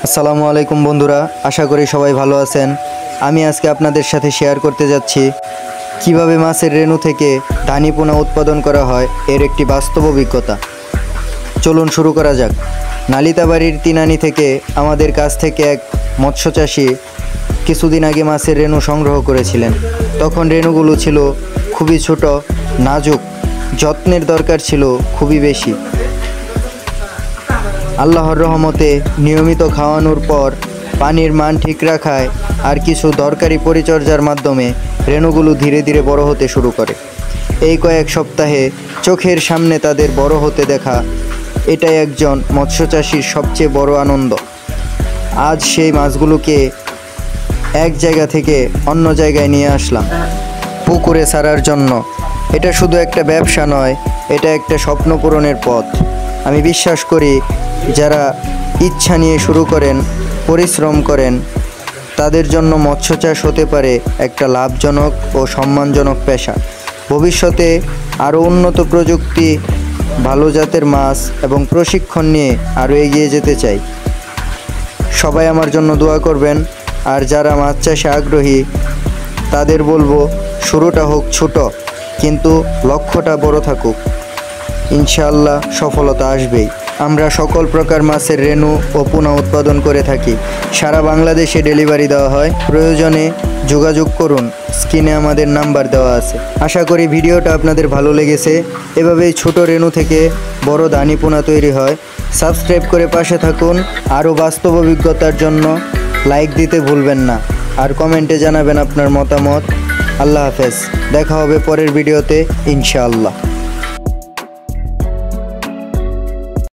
আসসালামু আলাইকুম বন্ধুরা, আশা করি সবাই ভালো আছেন। আমি আজকে আপনাদের সাথে শেয়ার করতে যাচ্ছি কিভাবে মাছের রেণু থেকে ধানি পোনা উৎপাদন করা হয় এর একটি বাস্তব অভিজ্ঞতা। চলুন শুরু করা যাক। নালিতাবাড়ির তিনানি থেকে আমাদের কাছ থেকে এক মৎস্য চাষি কিছুদিন আগে মাছের রেণু সংগ্রহ করেছিলেন। তখন রেণুগুলো ছিল খুবই ছোট, নাজুক, যত্নের দরকার ছিল খুবই বেশি। আল্লাহর রহমতে নিয়মিত খাওয়ানোর পর, পানির মান ঠিক রাখায় আর কিছু দরকারি পরিচর্যার মাধ্যমে রেণুগুলো ধীরে ধীরে বড় হতে শুরু করে। এই কয়েক সপ্তাহে চোখের সামনে তাদের বড় হতে দেখা, এটাই একজন মৎস্যচাষীর সবচেয়ে বড় আনন্দ। আজ সেই মাছগুলোকে এক জায়গা থেকে অন্য জায়গায় নিয়ে আসলাম পুকুরে ছাড়ার জন্য। এটা শুধু একটা ব্যবসা নয়, এটা একটা স্বপ্ন পূরণের পথ। আমি বিশ্বাস করি যারা ইচ্ছা নিয়ে শুরু করেন, পরিশ্রম করেন, তাদের জন্য মৎস্য চাষ হতে পারে একটা লাভজনক ও সম্মানজনক পেশা। ভবিষ্যতে আরও উন্নত প্রযুক্তি, ভালো জাতের মাছ এবং প্রশিক্ষণ নিয়ে আরও এগিয়ে যেতে চাই। সবাই আমার জন্য দোয়া করবেন। আর যারা মাছ চাষে আগ্রহী তাদের বলবো, শুরুটা হোক ছোট, কিন্তু লক্ষ্যটা বড় থাকুক। ইনশাআল্লাহ সফলতা আসবেই। আমরা সকল প্রকার মাছের রেণু ও পোনা উৎপাদন করে থাকি। সারা বাংলাদেশে ডেলিভারি দেওয়া হয়। প্রয়োজনে যোগাযোগ করুন, স্ক্রিনে আমাদের নাম্বার দেওয়া আছে। আশা করি ভিডিওটা আপনাদের ভালো লেগেছে। এভাবেই ছোট রেণু থেকে বড় ধানি পোনা তৈরি হয়। সাবস্ক্রাইব করে পাশে থাকুন। আরও বাস্তব অভিজ্ঞতার জন্য লাইক দিতে ভুলবেন না, আর কমেন্টে জানাবেন আপনার মতামত। আল্লাহ হাফেজ, দেখা হবে পরের ভিডিওতে ইনশাআল্লাহ।